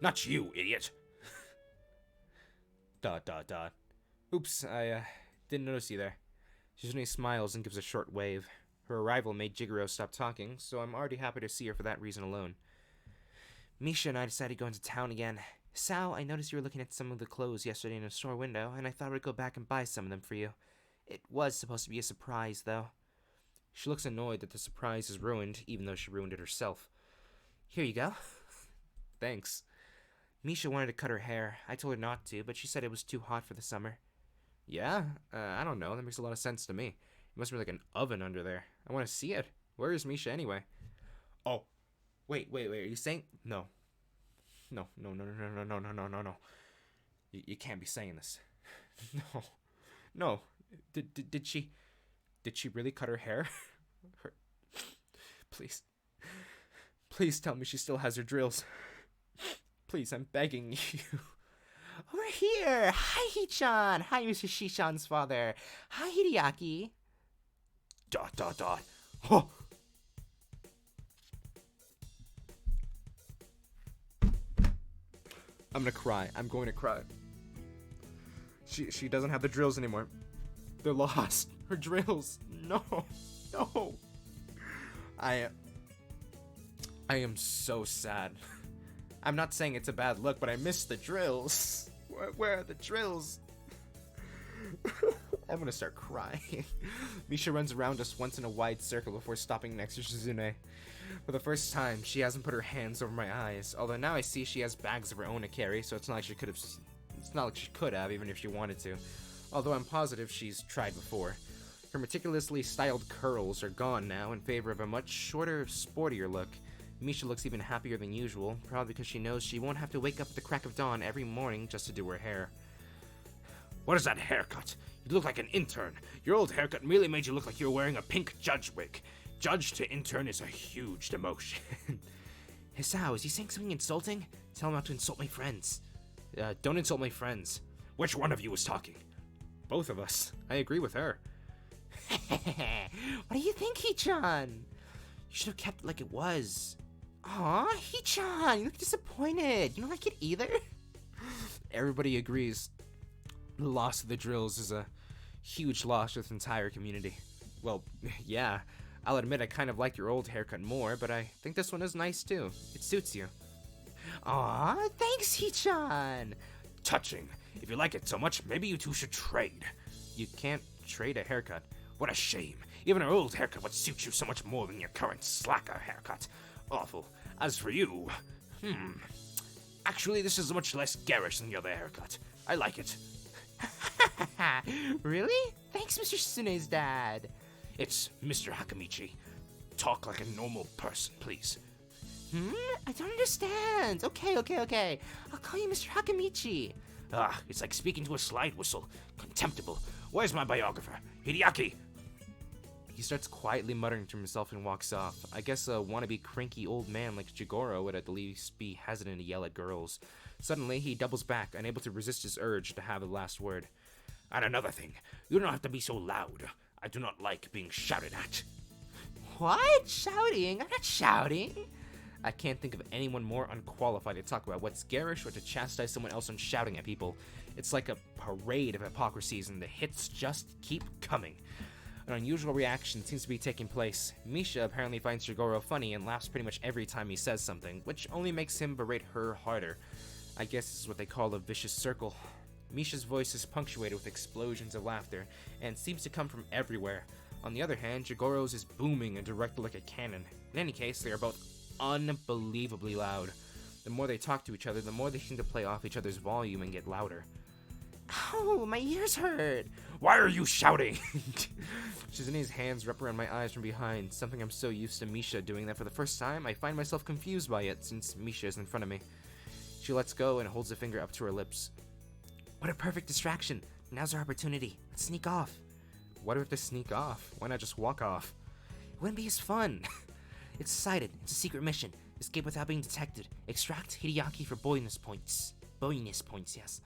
Not you, idiot. ... Oops, I didn't notice you there. Shizune smiles and gives a short wave. Her arrival made Jigoro stop talking, so I'm already happy to see her for that reason alone. Misha and I decided to go into town again. Sal, I noticed you were looking at some of the clothes yesterday in a store window, and I thought I'd go back and buy some of them for you. It was supposed to be a surprise, though. She looks annoyed that the surprise is ruined, even though she ruined it herself. Here you go. Thanks. Misha wanted to cut her hair. I told her not to, but she said it was too hot for the summer. Yeah? I don't know. That makes a lot of sense to me. It must be like an oven under there. I want to see it. Where is Misha anyway? Oh. Wait. Are you saying? No. No. You can't be saying this. No. Did she really cut her hair? Please tell me she still has her drills. Please, I'm begging you. Over here! Hi, Hichan! Hi, Mr. Shishan's father! Hi, Hideaki! ... Oh! I'm gonna cry. I'm going to cry. She doesn't have the drills anymore. They're lost. Her drills. No. I am so sad. I'm not saying it's a bad look, but I miss the drills. Where are the drills? I'm gonna start crying. Misha runs around us once in a wide circle before stopping next to Shizune. For the first time, she hasn't put her hands over my eyes, although now I see she has bags of her own to carry, so it's not like she could have, even if she wanted to. Although I'm positive she's tried before. Her meticulously styled curls are gone now in favor of a much shorter, sportier look. Misha looks even happier than usual, probably because she knows she won't have to wake up at the crack of dawn every morning just to do her hair. What is that haircut? You look like an intern. Your old haircut merely made you look like you were wearing a pink judge wig. Judge to intern is a huge demotion. Hisao, is he saying something insulting? Tell him not to insult my friends. Don't insult my friends. Which one of you is talking? Both of us. I agree with her. What do you think, Hichan? You should have kept it like it was. Aw, Hichan, you look disappointed. You don't like it either? Everybody agrees. The loss of the drills is a huge loss to the entire community. Well, yeah, I'll admit I kind of like your old haircut more, but I think this one is nice too. It suits you. Aw, thanks, Hichan. Touching. If you like it so much, maybe you two should trade. You can't trade a haircut. What a shame. Even her old haircut would suit you so much more than your current slacker haircut. Awful. As for you, actually, this is much less garish than the other haircut. I like it. Really? Thanks, Mr. Sune's dad. It's Mr. Hakamichi. Talk like a normal person, please. I don't understand. Okay. I'll call you Mr. Hakamichi. It's like speaking to a slide whistle. Contemptible. Where's my biographer? Hideaki! He starts quietly muttering to himself and walks off. I guess a wannabe cranky old man like Jigoro would at least be hesitant to yell at girls. Suddenly, he doubles back, unable to resist his urge to have the last word. And another thing, you don't have to be so loud. I do not like being shouted at. What? Shouting? I'm not shouting. I can't think of anyone more unqualified to talk about what's garish or to chastise someone else on shouting at people. It's like a parade of hypocrisies, and the hits just keep coming. An unusual reaction seems to be taking place. Misha apparently finds Jigoro funny and laughs pretty much every time he says something, which only makes him berate her harder. I guess this is what they call a vicious circle. Misha's voice is punctuated with explosions of laughter, and seems to come from everywhere. On the other hand, Jigoro's is booming and directed like a cannon. In any case, they are both unbelievably loud. The more they talk to each other, the more they seem to play off each other's volume and get louder. Ow, my ears hurt. Why are you shouting? Shizune's hands wrap around my eyes from behind, something I'm so used to Misha doing that for the first time, I find myself confused by it since Misha is in front of me. She lets go and holds a finger up to her lips. What a perfect distraction. Now's our opportunity. Let's sneak off. Why do we have to sneak off? Why not just walk off? It wouldn't be as fun. It's decided. It's a secret mission. Escape without being detected. Extract Hideaki for bonus points. Bonus points, yes.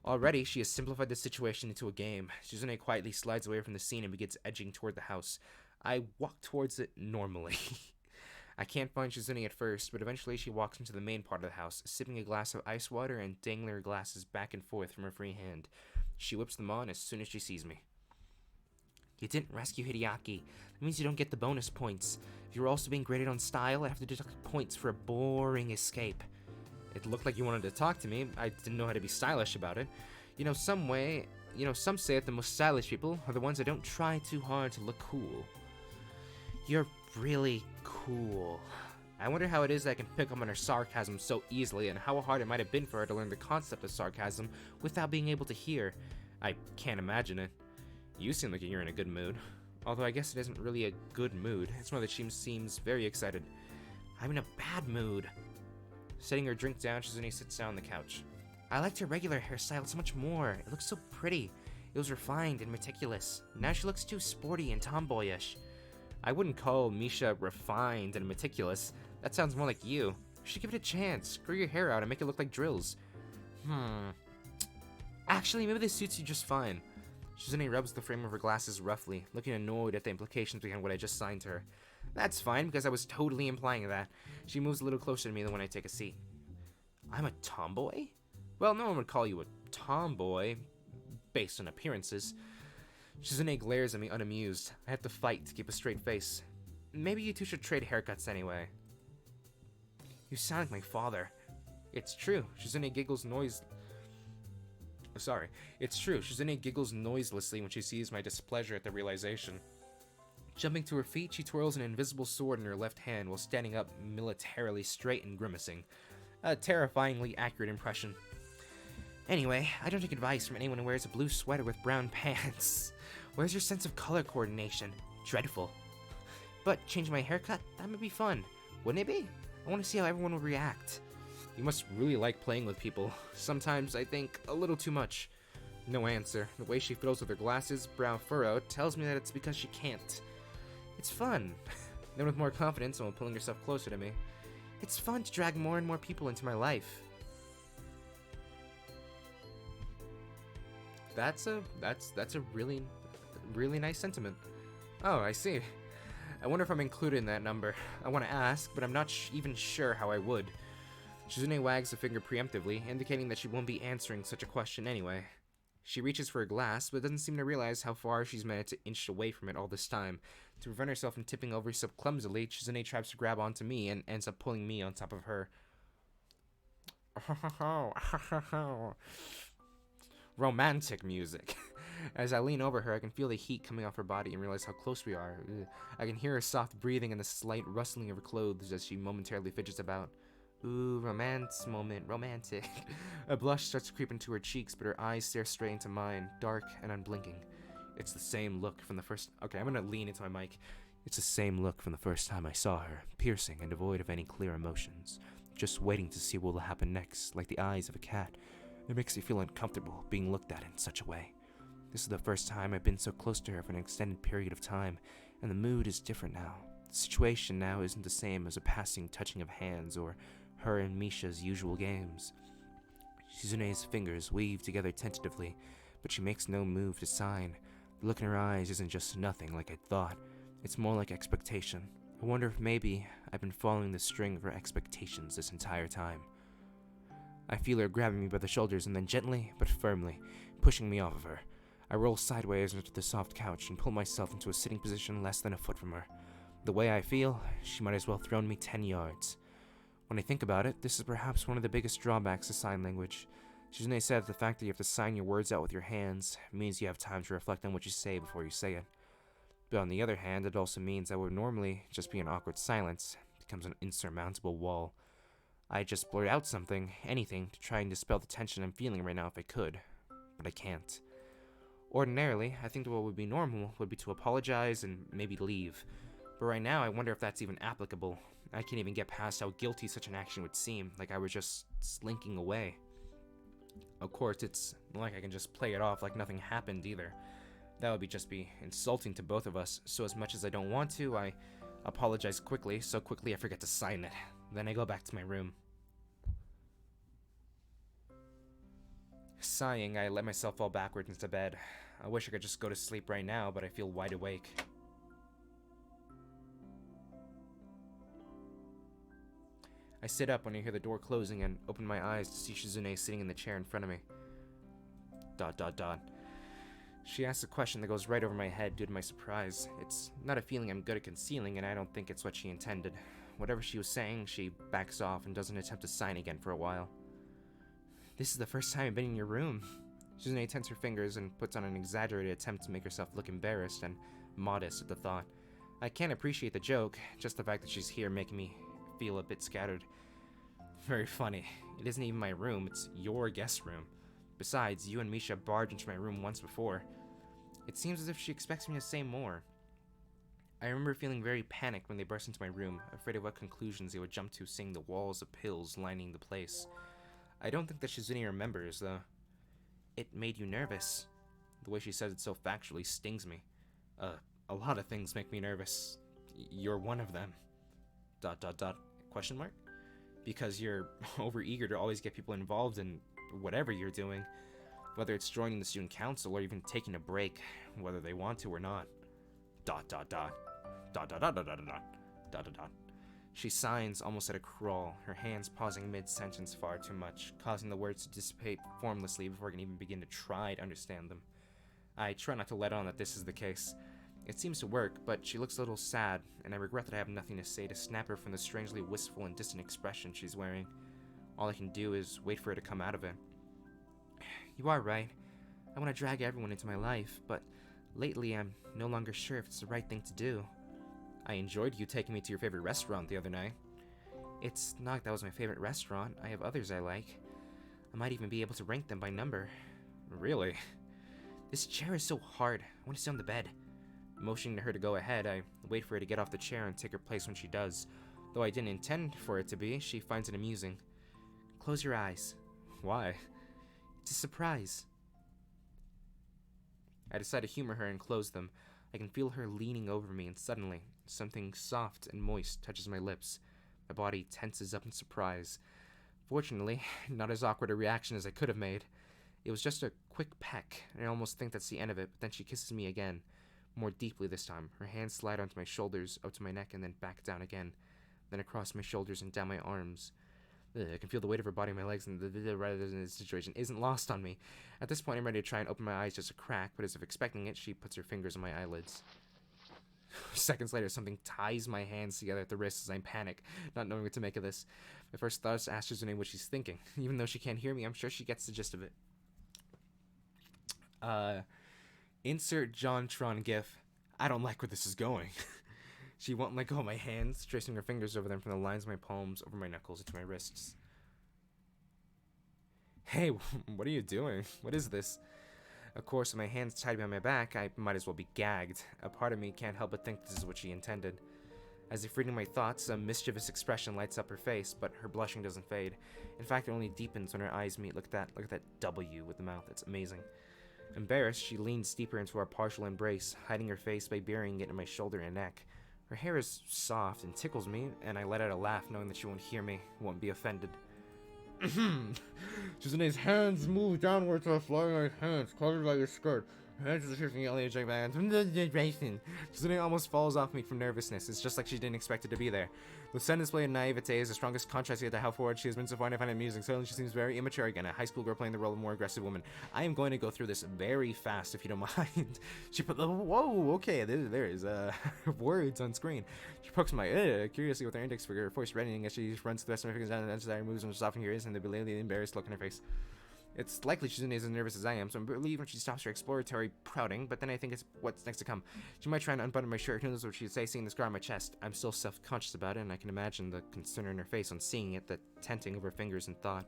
Already, she has simplified the situation into a game. Shizune quietly slides away from the scene and begins edging toward the house. I walk towards it normally. I can't find Shizune at first, but eventually she walks into the main part of the house, sipping a glass of ice water and dangling her glasses back and forth from her free hand. She whips them on as soon as she sees me. You didn't rescue Hideaki. That means you don't get the bonus points. If you were also being graded on style, I'd have to deduct points for a boring escape. It looked like you wanted to talk to me. I didn't know how to be stylish about it. Some say that the most stylish people are the ones that don't try too hard to look cool. You're really cool. I wonder how it is that I can pick up on her sarcasm so easily, and how hard it might have been for her to learn the concept of sarcasm without being able to hear. I can't imagine it. You seem like you're in a good mood. Although I guess it isn't really a good mood. It's more that she seems very excited. I'm in a bad mood. Setting her drink down, Shizune sits down on the couch. I liked her regular hairstyle so much more. It looks so pretty. It was refined and meticulous. Now she looks too sporty and tomboyish. I wouldn't call Misha refined and meticulous. That sounds more like you. You should give it a chance. Grow your hair out and make it look like drills. Actually, maybe this suits you just fine. Shizune rubs the frame of her glasses roughly, looking annoyed at the implications behind what I just signed to her. That's fine, because I was totally implying that. She moves a little closer to me than when I take a seat. I'm a tomboy? Well, no one would call you a tomboy, based on appearances. Shizune glares at me unamused. I have to fight to keep a straight face. Maybe you two should trade haircuts anyway. You sound like my father. It's true. Shizune giggles Shizune giggles noiselessly when she sees my displeasure at the realization. Jumping to her feet, she twirls an invisible sword in her left hand while standing up militarily straight and grimacing. A terrifyingly accurate impression. Anyway, I don't take advice from anyone who wears a blue sweater with brown pants. Where's your sense of color coordination? Dreadful. But changing my haircut? That would be fun. Wouldn't it be? I want to see how everyone will react. You must really like playing with people. Sometimes I think a little too much. No answer. The way she fiddles with her glasses, brow furrowed, tells me that it's because she can't. It's fun. Then with more confidence while pulling herself closer to me. It's fun to drag more and more people into my life. That's a really nice sentiment. Oh, I see. I wonder if I'm included in that number. I want to ask, but I'm not even sure how I would. Shizune wags a finger preemptively, indicating that she won't be answering such a question anyway. She reaches for a glass, but doesn't seem to realize how far she's managed to inch away from it all this time. To prevent herself from tipping over so clumsily, Shizune tries to grab onto me and ends up pulling me on top of her. Romantic music. As I lean over her, I can feel the heat coming off her body and realize how close we are. I can hear her soft breathing and the slight rustling of her clothes as she momentarily fidgets about. Ooh, romance moment, romantic. A blush starts to creep into her cheeks, but her eyes stare straight into mine, dark and unblinking. It's the same look from the first... Okay, I'm gonna lean into my mic. It's the same look from the first time I saw her, piercing and devoid of any clear emotions. Just waiting to see what will happen next, like the eyes of a cat. It makes me feel uncomfortable being looked at in such a way. This is the first time I've been so close to her for an extended period of time, and the mood is different now. The situation now isn't the same as a passing touching of hands or her and Misha's usual games. Shizune's fingers weave together tentatively, but she makes no move to sign. The look in her eyes isn't just nothing like I thought. It's more like expectation. I wonder if maybe I've been following the string of her expectations this entire time. I feel her grabbing me by the shoulders and then gently, but firmly, pushing me off of her. I roll sideways onto the soft couch and pull myself into a sitting position less than a foot from her. The way I feel, she might as well have thrown me 10 yards. When I think about it, this is perhaps one of the biggest drawbacks to sign language. Shizune said the fact that you have to sign your words out with your hands means you have time to reflect on what you say before you say it. But on the other hand, it also means that what would normally just be an awkward silence becomes an insurmountable wall. I just blurt out something, anything, to try and dispel the tension I'm feeling right now if I could, but I can't. Ordinarily, I think that what would be normal would be to apologize and maybe leave, but right now I wonder if that's even applicable. I can't even get past how guilty such an action would seem, like I was just slinking away. Of course, it's not like I can just play it off like nothing happened either. That would just be insulting to both of us, so as much as I don't want to, I apologize quickly, so quickly I forget to sign it. Then I go back to my room. Sighing, I let myself fall backwards into bed. I wish I could just go to sleep right now, but I feel wide awake. I sit up when I hear the door closing and open my eyes to see Shizune sitting in the chair in front of me. ... She asks a question that goes right over my head due to my surprise. It's not a feeling I'm good at concealing, and I don't think it's what she intended. Whatever she was saying, she backs off and doesn't attempt to sign again for a while. This is the first time I've been in your room. Shizune tenses her fingers and puts on an exaggerated attempt to make herself look embarrassed and modest at the thought. I can't appreciate the joke, just the fact that she's here making me feel a bit scattered. Very funny. It isn't even my room, it's your guest room. Besides, you and Misha barged into my room once before. It seems as if she expects me to say more. I remember feeling very panicked when they burst into my room, afraid of what conclusions they would jump to seeing the walls of pills lining the place. I don't think that Shizune remembers, though. It made you nervous. The way she says it so factually stings me. A lot of things make me nervous. You're one of them. ... Question mark? Because you're overeager to always get people involved in whatever you're doing. Whether it's joining the student council or even taking a break, whether they want to or not. ... She signs almost at a crawl, her hands pausing mid-sentence far too much, causing the words to dissipate formlessly before I can even begin to try to understand them. I try not to let on that this is the case. It seems to work, but she looks a little sad, and I regret that I have nothing to say to snap her from the strangely wistful and distant expression she's wearing. All I can do is wait for her to come out of it. You are right. I want to drag everyone into my life, but lately I'm no longer sure if it's the right thing to do. I enjoyed you taking me to your favorite restaurant the other night. It's not like that was my favorite restaurant. I have others I like. I might even be able to rank them by number. Really? This chair is so hard. I want to sit on the bed. Motioning to her to go ahead, I wait for her to get off the chair and take her place when she does. Though I didn't intend for it to be, she finds it amusing. Close your eyes. Why? It's a surprise. I decide to humor her and close them. I can feel her leaning over me, and suddenly, something soft and moist touches my lips. My body tenses up in surprise. Fortunately, not as awkward a reaction as I could have made. It was just a quick peck, and I almost think that's the end of it, but then she kisses me again. More deeply this time. Her hands slide onto my shoulders, up to my neck, and then back down again. Then across my shoulders and down my arms. I can feel the weight of her body on my legs, and the situation isn't lost on me. At this point, I'm ready to try and open my eyes just a crack, but as if expecting it, she puts her fingers on my eyelids. Seconds later, something ties my hands together at the wrists as I panic, not knowing what to make of this. My first thought is to ask Shizune what she's thinking. Even though she can't hear me, I'm sure she gets the gist of it. Insert JonTron gif. I don't like where this is going. She won't let go of my hands, tracing her fingers over them from the lines of my palms, over my knuckles, into my wrists. Hey, what are you doing? What is this? Of course, with my hands tied behind my back, I might as well be gagged. A part of me can't help but think this is what she intended. As if reading my thoughts, a mischievous expression lights up her face, but her blushing doesn't fade. In fact, it only deepens when her eyes meet. Look at that W with the mouth. It's amazing. Embarrassed, she leans deeper into our partial embrace, hiding her face by burying it in my shoulder and neck. Her hair is soft and tickles me, and I let out a laugh knowing that she won't hear me, won't be offended. Shizune's hands move downward to her flowing right hands, covered by your skirt. Her hands are shifting, yelling at back. Shizune almost falls off me from nervousness. It's just like she didn't expect it to be there. The sudden display of naivete is the strongest contrast to how forward she has been so far, and I find it amusing. Suddenly she seems very immature again, a high school girl playing the role of a more aggressive woman. I am going to go through this very fast, if you don't mind. She put the whoa, okay, there is words on screen. She pokes my curiously with her index finger, voice reddening as she runs the rest of her fingers down the necessary moves and softening her ears and the belatedly embarrassed look on her face. It's likely Shizune is as nervous as I am, so I'm relieved when she stops her exploratory pouting, but then I think it's what's next to come. She might try and unbutton my shirt. Who knows what she'd say seeing the scar on my chest. I'm still self-conscious about it, and I can imagine the concern in her face on seeing it, the tenting of her fingers in thought.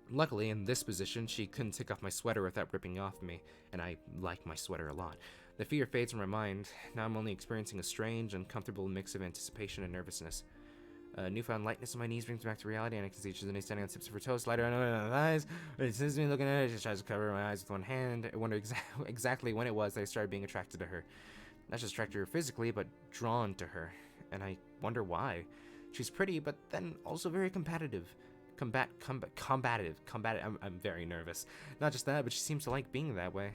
Luckily, in this position, she couldn't take off my sweater without ripping off me, and I like my sweater a lot. The fear fades from my mind. Now I'm only experiencing a strange, uncomfortable mix of anticipation and nervousness. Newfound lightness in my knees brings me back to reality, and I can see Shizune standing on the tips of her toes, lighter on her eyes. When it sees me looking at her, she tries to cover my eyes with one hand. I wonder exactly when it was that I started being attracted to her. Not just attracted to her physically, but drawn to her. And I wonder why. She's pretty, but then also very competitive. Combative. I'm very nervous. Not just that, but she seems to like being that way.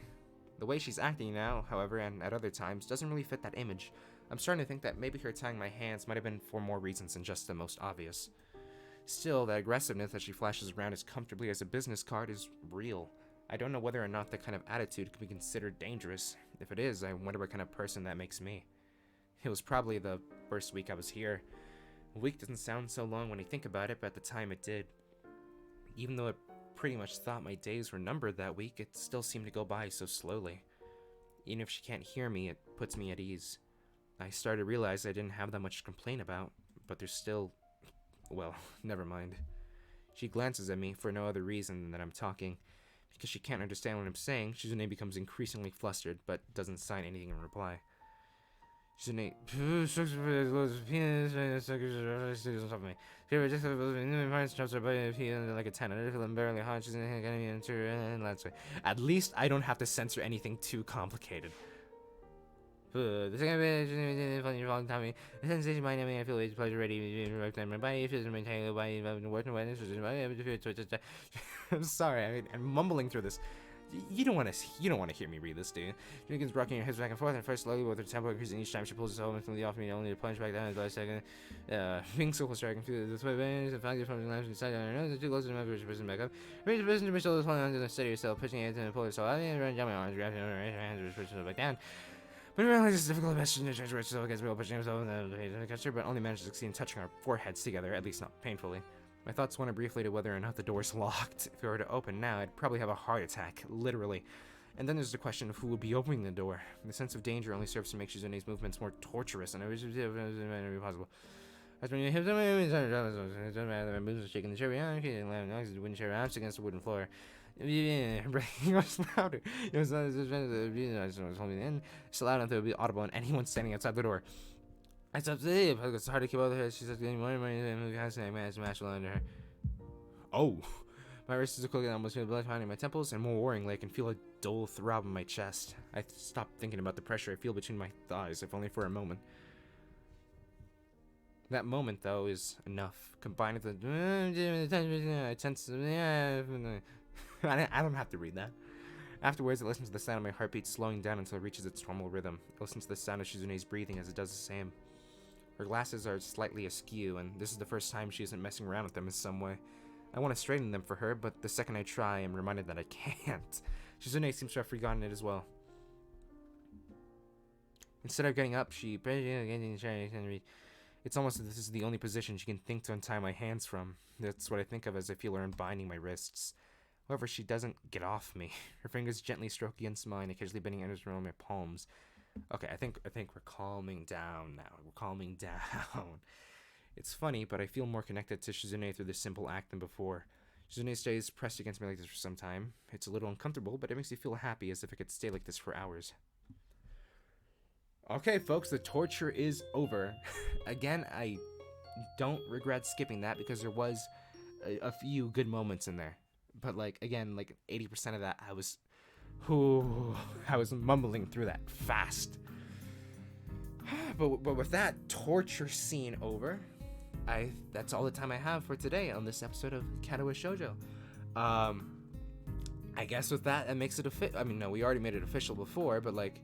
The way she's acting now, however, and at other times, doesn't really fit that image. I'm starting to think that maybe her tying my hands might have been for more reasons than just the most obvious. Still, the aggressiveness that she flashes around as comfortably as a business card is real. I don't know whether or not that kind of attitude can be considered dangerous. If it is, I wonder what kind of person that makes me. It was probably the first week I was here. A week doesn't sound so long when you think about it, but at the time it did. Even though I pretty much thought my days were numbered that week, it still seemed to go by so slowly. Even if she can't hear me, it puts me at ease. I started to realize I didn't have that much to complain about, but there's still... well, never mind. She glances at me for no other reason than that I'm talking. Because she can't understand what I'm saying, Shizune becomes increasingly flustered, but doesn't sign anything in reply. Shizune... like a 10. I feel barely hot. At least I don't have to censor anything too complicated. The second tummy. The sensation by I feel it's pleasure ready. My body feels maintained by working awareness. I'm sorry, I mean, I'm mumbling through this. You don't want to hear me read this, do you? She begins rocking her hips back and forth, and first slowly with her tempo increasing each time she pulls herself instantly off me, only to plunge back down in the last second. Being so close, I can feel this way, and finally from the left side on her nose, too close to my push person back up. Raise the person to my shoulders, holding on to the steady yourself, pushing it and pull herself out, and running down my arms, grabbing her hands, pushing herself back down. But really, it's difficult message to try to reach herself against me, pushing herself in the catch her, but only managed to succeed in touching our foreheads together, at least not painfully. My thoughts went briefly to whether or not the door's locked. If it were to open now, I'd probably have a heart attack, literally. And then there's the question of who would be opening the door. The sense of danger only serves to make Shizune's movements more torturous, and I wish it was possible. As when your hips are moves shaking the chair behind, and loud noises, the wooden chair raps against the wooden floor. Breaking much louder. It was holding in so loud enough that it would be audible and anyone standing outside the door. I stopped it. It's hard to keep over her. She said, "Getting more and I smashed under her." Oh. My wrists are clicking, almost feel blood behind my temples, and more worryingly, I can feel a dull throb in my chest. I stopped thinking about the pressure I feel between my thighs, if only for a moment. That moment, though, is enough. Combined with the I tense. I don't have to read that. Afterwards, I listen to the sound of my heartbeat slowing down until it reaches its normal rhythm. I listen to the sound of Shizune's breathing as it does the same. Her glasses are slightly askew, and this is the first time she isn't messing around with them in some way. I want to straighten them for her, but the second I try, I'm reminded that I can't. Shizune seems to have forgotten it as well. Instead of getting up, she... It's almost as if this is the only position she can think to untie my hands from. That's what I think of as I feel her unbinding my wrists. However, she doesn't get off me. Her fingers gently stroke against mine, occasionally bending ever around my palms. Okay, I think we're calming down now. We're calming down. It's funny, but I feel more connected to Shizune through this simple act than before. Shizune stays pressed against me like this for some time. It's a little uncomfortable, but it makes me feel happy, as if I could stay like this for hours. Okay, folks, the torture is over. Again, I don't regret skipping that because there was a few good moments in there. But, like, again, like 80% of that, I was mumbling through that fast. But with that torture scene over, that's all the time I have for today on this episode of Katawa Shoujo. I guess with that, it makes it official. I mean, no, we already made it official before, but like,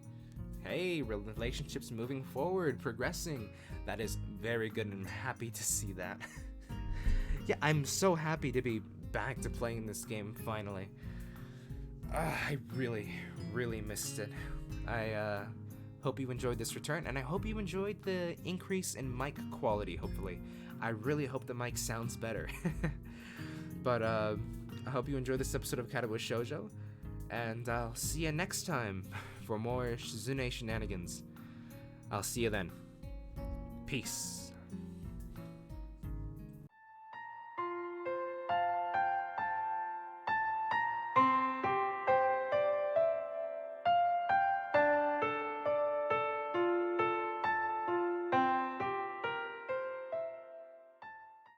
hey, relationships moving forward, progressing. That is very good, and I'm happy to see that. Yeah, I'm so happy to be back to playing this game finally. I really, really missed it. I hope you enjoyed this return, and I hope you enjoyed the increase in mic quality, hopefully. I really hope the mic sounds better. But I hope you enjoyed this episode of Katawa Shoujo, and I'll see you next time for more Shizune shenanigans. I'll see you then. Peace.